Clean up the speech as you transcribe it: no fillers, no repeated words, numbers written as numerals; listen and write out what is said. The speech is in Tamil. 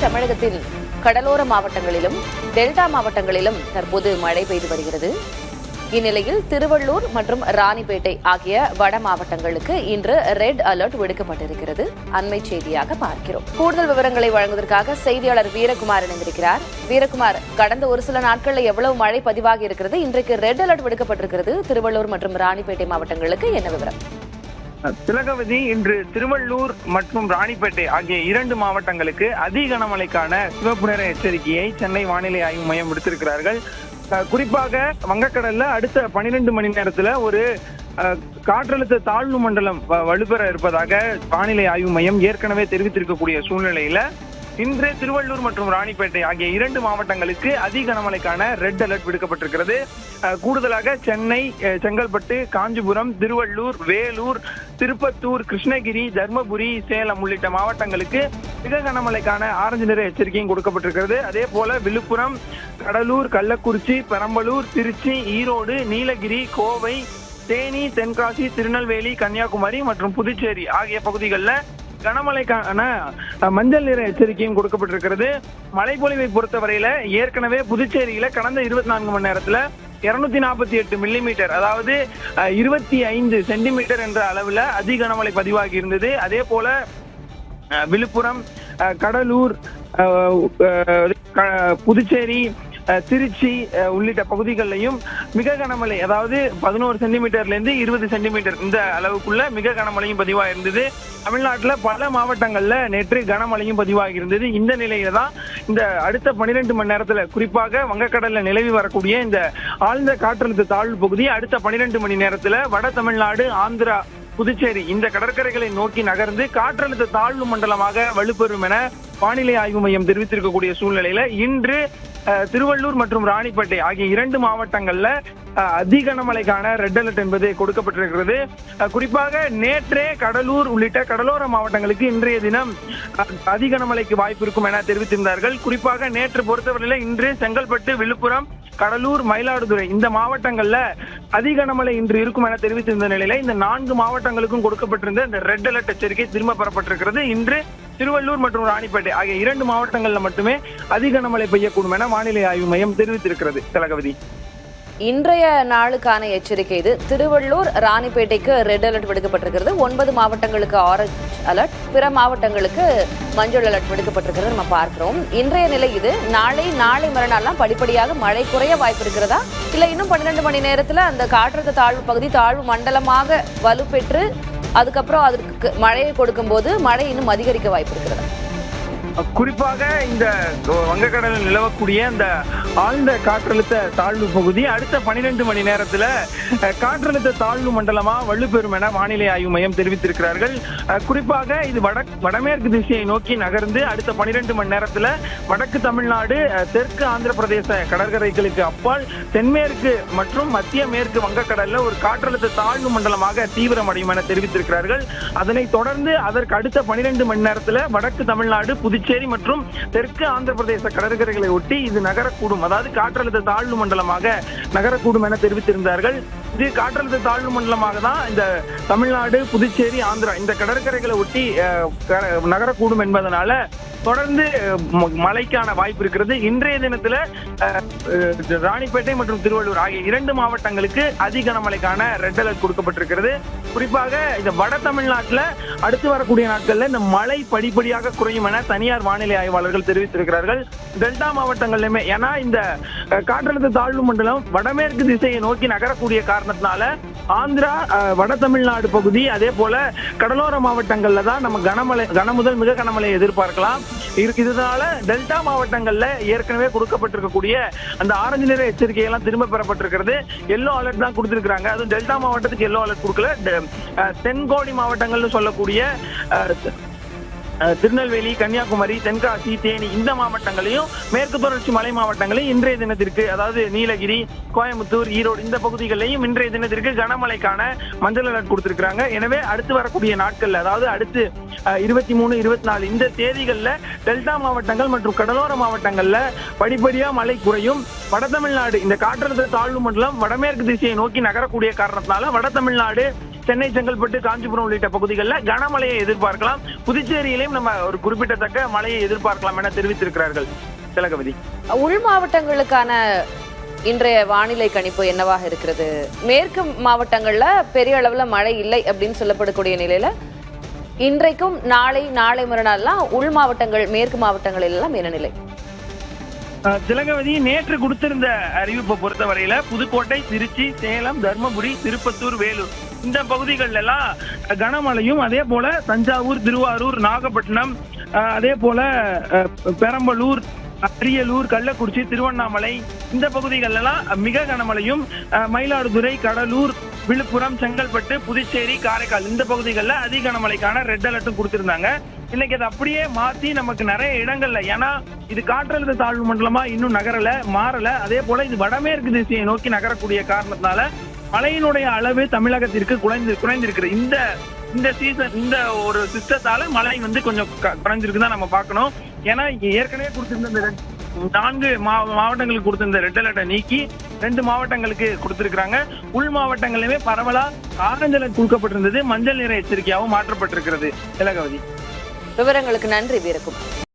தமிழகத்தின் கடலோர மாவட்டங்களிலும் டெல்டா மாவட்டங்களிலும் தற்போது மழை பெய்து வருகிறது. இந்நிலையில் திருவள்ளூர் மற்றும் ராணிப்பேட்டை ஆகிய வட மாவட்டங்களுக்கு இன்று ரெட் அலர்ட் விடுக்கப்பட்டிருக்கிறது. அண்மை செய்தியாக பார்க்கிறோம். கூடுதல் விவரங்களை வழங்குவதற்காக செய்தியாளர் வீரகுமார் இணைந்திருக்கிறார். வீரகுமார், கடந்த ஒரு சில நாட்களில் எவ்வளவு மழை பதிவாகி இருக்கிறது? இன்றைக்கு ரெட் அலர்ட் விடுக்கப்பட்டிருக்கிறது திருவள்ளூர் மற்றும் ராணிப்பேட்டை மாவட்டங்களுக்கு, என்ன விவரம்? திலகவதி, இன்று திருவள்ளூர் மற்றும் ராணிப்பேட்டை ஆகிய 2 மாவட்டங்களுக்கு அதி கனமழைக்கான சிவப்பு நிற எச்சரிக்கையை சென்னை வானிலை ஆய்வு மையம் விடுத்திருக்கிறார்கள். குறிப்பாக வங்கக்கடல்ல அடுத்த 12 மணி நேரத்துல ஒரு காற்றழுத்த தாழ்வு மண்டலம் வலுப்பெற இருப்பதாக வானிலை ஆய்வு மையம் ஏற்கனவே தெரிவித்திருக்கக்கூடிய சூழ்நிலையில இன்று திருவள்ளூர் மற்றும் ராணிப்பேட்டை ஆகிய 2 மாவட்டங்களுக்கு அதி கனமழைக்கான ரெட் அலர்ட் விடுக்கப்பட்டிருக்கிறது. கூடுதலாக சென்னை, செங்கல்பட்டு, காஞ்சிபுரம், திருவள்ளூர், வேலூர், திருப்பத்தூர், கிருஷ்ணகிரி, தர்மபுரி, சேலம் உள்ளிட்ட மாவட்டங்களுக்கு மிக கனமழைக்கான ஆரஞ்சு நிற எச்சரிக்கையும் கொடுக்கப்பட்டிருக்கிறது. அதே போல விழுப்புரம், கடலூர், கள்ளக்குறிச்சி, பெரம்பலூர், திருச்சி, ஈரோடு, நீலகிரி, கோவை, தேனி, தென்காசி, திருநெல்வேலி, கன்னியாகுமரி மற்றும் புதுச்சேரி ஆகிய பகுதிகளில் கனமழைக்கான மஞ்சள் நிற எச்சரிக்கையும் கொடுக்கப்பட்டிருக்கிறது. மழைப்பொழிவை பொறுத்தவரையில ஏற்கனவே புதுச்சேரியில கடந்த 24 மணி நேரத்துல 248 மில்லிமீட்டர், அதாவது 25 சென்டிமீட்டர் என்ற அளவுல அதிக கனமழை பதிவாகி இருந்தது. அதே போல விழுப்புரம், கடலூர், புதுச்சேரி, திருச்சி உள்ளிட்ட பகுதிகளிலையும் மிக கனமழை, அதாவது 11 சென்டிமீட்டர்ல இருந்து 20 சென்டிமீட்டர் இந்த அளவுக்குள்ள மிக கனமழையும் பதிவாக இருந்தது. தமிழ்நாட்டுல பல மாவட்டங்கள்ல நேற்று கனமழையும் பதிவாகி இருந்தது. இந்த நிலையில தான் இந்த அடுத்த 12 மணி நேரத்துல குறிப்பாக வங்கக்கடல்ல நிலவி வரக்கூடிய இந்த ஆழ்ந்த காற்றழுத்த தாழ்வு பகுதி அடுத்த 12 மணி நேரத்துல வட தமிழ்நாடு, ஆந்திரா, புதுச்சேரி இந்த கடற்கரைகளை நோக்கி நகர்ந்து காற்றழுத்த தாழ்வு மண்டலமாக வலுப்பெறும் என வானிலை ஆய்வு மையம் தெரிவித்திருக்கக்கூடிய சூழ்நிலையில இன்று திருவள்ளூர் மற்றும் ராணிப்பேட்டை ஆகிய 2 மாவட்டங்கள்ல அதி கனமழைக்கான ரெட் அலர்ட் என்பது கொடுக்கப்பட்டிருக்கிறது. குறிப்பாக நேற்றே கடலூர் உள்ளிட்ட கடலோர மாவட்டங்களுக்கு இன்றைய தினம் அதி கனமழைக்கு வாய்ப்பு இருக்கும் என தெரிவித்திருந்தார்கள். குறிப்பாக நேற்று பொறுத்தவரையில இன்று செங்கல்பட்டு, விழுப்புரம், கடலூர், மயிலாடுதுறை இந்த மாவட்டங்கள்ல அதி கனமழை இன்று இருக்கும் என தெரிவித்திருந்த நிலையில இந்த 4 மாவட்டங்களுக்கும் கொடுக்கப்பட்டிருந்த இந்த ரெட் அலர்ட் எச்சரிக்கை திரும்ப பெறப்பட்டிருக்கிறது. இன்று திருவள்ளூர் மற்றும் ராணிப்பேட்டை ஆகிய 2 மாவட்டங்கள்ல மட்டுமே அதி கனமழை பெய்யக்கூடும் என வானிலை ஆய்வு மையம் தெரிவித்திருக்கிறது. திலகவதி, இன்றைய நாளுக்கான எச்சரிக்கை இது. திருவள்ளூர், ராணிப்பேட்டைக்கு ரெட் அலர்ட் விடுக்கப்பட்டிருக்கிறது. 9 மாவட்டங்களுக்கு ஆரஞ்ச் அலர்ட், பிற மாவட்டங்களுக்கு மஞ்சள் அலர்ட் விடுக்கப்பட்டிருக்கிறது நம்ம பார்க்கிறோம். இன்றைய நிலை இது. நாளை மறுநாள்லாம் படிப்படியாக மழை குறைய வாய்ப்பு இருக்கிறதா, இல்ல இன்னும் 12 மணி நேரத்துல அந்த காற்றழுத்த தாழ்வு பகுதி தாழ்வு மண்டலமாக வலுப்பெற்று அதுக்கப்புறம் அதற்கு மழையை கொடுக்கும் போது மழை இன்னும் அதிகரிக்க வாய்ப்பு இருக்கிறதா? குறிப்பாக இந்த வங்கக்கடலில் நிலவக்கூடிய அந்த ஆழ்ந்த காற்றழுத்த தாழ்வு பகுதி அடுத்த 12 மணி நேரத்துல காற்றழுத்த தாழ்வு மண்டலமா வலுப்பெறும் என வானிலை ஆய்வு மையம் தெரிவித்திருக்கிறார்கள். குறிப்பாக இது வடமேற்கு திசையை நோக்கி நகர்ந்து அடுத்த 12 மணி நேரத்துல வடக்கு தமிழ்நாடு, தெற்கு ஆந்திர பிரதேச கடற்கரைகளுக்கு அப்பால் தென்மேற்கு மற்றும் மத்திய மேற்கு வங்கக்கடல்ல ஒரு காற்றழுத்த தாழ்வு மண்டலமாக தீவிரமடையும் என தெரிவித்திருக்கிறார்கள். அதனைத் தொடர்ந்து அதற்கு அடுத்த 12 மணி நேரத்துல வடக்கு தமிழ்நாடு, புதுச்சேரி மற்றும் தெற்கு ஆந்திர பிரதேச கடற்கரைகளை ஒட்டி இது நகரக்கூடும், அதாவது காற்றழுத்த தாழ்வு மண்டலமாக நகரக்கூடும் என தெரிவித்திருந்தார்கள். இது காற்றழுத்த தாழ்வு மண்டலமாக தான் இந்த தமிழ்நாடு, புதுச்சேரி, ஆந்திரா இந்த கடற்கரைகளை ஒட்டி நகரக்கூடும் என்பதனால தொடர்ந்து மழைக்கான வாய்ப்பு இருக்கிறது. இன்றைய தினத்துல ராணிப்பேட்டை மற்றும் திருவள்ளூர் ஆகிய 2 மாவட்டங்களுக்கு அதி கனமழைக்கான ரெட் அலர்ட் கொடுக்கப்பட்டிருக்கிறது. குறிப்பாக இந்த வட தமிழ்நாட்டுல அடுத்து வரக்கூடிய நாட்கள்ல இந்த மழை படிப்படியாக குறையும் என தனியார் வானிலை ஆய்வாளர்கள் தெரிவித்திருக்கிறார்கள். டெல்டா மாவட்டங்களிலுமே, ஏன்னா இந்த காற்றழுத்த தாழ்வு மண்டலம் வடமேற்கு திசையை நோக்கி நகரக்கூடிய காரணத்தினால ஆந்திரா, வட தமிழ்நாடு பகுதி அதே போல கடலோர மாவட்டங்கள்ல தான் நம்ம கன முதல் மிக கனமழை எதிர்பார்க்கலாம். இதனால டெல்டா மாவட்டங்கள்ல ஏற்கனவே கொடுக்கப்பட்டிருக்கக்கூடிய அந்த ஆரஞ்சு நிற எச்சரிக்கையெல்லாம் திரும்ப பெறப்பட்டிருக்கிறது. எல்லோ அலர்ட் தான் கொடுத்திருக்காங்க. அதுவும் டெல்டா மாவட்டத்துக்கு எல்லோ அலர்ட் கொடுக்கல. தென்கோடி மாவட்டங்கள்னு சொல்லக்கூடிய திருநெல்வேலி, கன்னியாகுமரி, தென்காசி, தேனி இந்த மாவட்டங்களையும் மேற்கு தொடர்ச்சி மலை மாவட்டங்களையும் இன்றைய தினத்திற்கு, அதாவது நீலகிரி, கோயம்புத்தூர், ஈரோடு இந்த பகுதிகளிலையும் இன்றைய தினத்திற்கு கனமழைக்கான மஞ்சள் அலர்ட் கொடுத்திருக்காங்க. எனவே அடுத்து வரக்கூடிய நாட்கள்ல, அதாவது அடுத்து 23, 24 இந்த தேதிகள்ல டெல்டா மாவட்டங்கள் மற்றும் கடலோர மாவட்டங்கள்ல படிப்படியா மழை குறையும். வட தமிழ்நாடு இந்த காற்றழுத்த தாழ்வு மண்டலம் வடமேற்கு திசையை நோக்கி நகரக்கூடிய காரணத்தினால வட தமிழ்நாடு, சென்னை, செங்கல்பட்டு, காஞ்சிபுரம் உள்ளிட்ட பகுதிகளில் கனமழையை எதிர்பார்க்கலாம். புதுச்சேரியிலையும் நம்ம ஒரு குறிப்பிடத்தக்க மழையை எதிர்பார்க்கலாம் என தெரிவித்திருக்கிறார்கள். திலகவதி, உள் மாவட்டங்களுக்கான இன்றைய வானிலை கணிப்பு என்னவாக இருக்கிறது? மேற்கு மாவட்டங்கள்ல பெரிய அளவுல மழை இல்லை அப்படின்னு சொல்லப்படக்கூடிய நிலையில இன்றைக்கும் நாளை மறுநாள்லாம் உள் மாவட்டங்கள், மேற்கு மாவட்டங்கள் எல்லாம் என்ன நிலை? திலகவதி, நேற்று கொடுத்திருந்த அறிவிப்பை பொறுத்தவரையில புதுக்கோட்டை, திருச்சி, சேலம், தர்மபுரி, திருப்பத்தூர், வேலூர் இந்த பகுதிகள் எல்லாம் கனமழையும், அதே போல தஞ்சாவூர், திருவாரூர், நாகப்பட்டினம், அதே போல பெரம்பலூர், அரியலூர், கள்ளக்குறிச்சி, திருவண்ணாமலை இந்த பகுதிகள் எல்லாம் மிக கனமழையும், மயிலாடுதுறை, கடலூர், விழுப்புரம், செங்கல்பட்டு, புதுச்சேரி, காரைக்கால் இந்த பகுதிகளில் அதிக கனமழைக்கான ரெட் அலர்ட்டும் கொடுத்திருந்தாங்க. இன்னைக்கு அது அப்படியே மாத்தி நமக்கு நிறைய இடங்கள்ல, ஏன்னா இது காற்றழுத்த தாழ்வு மண்டலமா இன்னும் நகரல, மாறல. அதே போல இது வடமேற்கு திசையை நோக்கி நகரக்கூடிய காரணத்தினால மழையினுடைய அளவு தமிழகத்திற்கு குறைந்திருக்கிறது. இந்த சீசன், இந்த ஒரு சிஸ்டத்தால மழை கொஞ்சம் குறைஞ்சிருக்குதான் நம்ம பார்க்கணும். ஏன்னா ஏற்கனவே கொடுத்திருந்த 4 மாவட்டங்களுக்கு கொடுத்திருந்த ரெட் அலர்ட்டை நீக்கி 2 மாவட்டங்களுக்கு கொடுத்திருக்கிறாங்க. உள் மாவட்டங்களிலுமே பரவலா ஆரஞ்சு அலர்ட் கொடுக்கப்பட்டிருந்தது, மஞ்சள் நிற எச்சரிக்கையாகவும் மாற்றப்பட்டிருக்கிறது. திலகவதி, விவரங்களுக்கு நன்றி வீரகுமார்.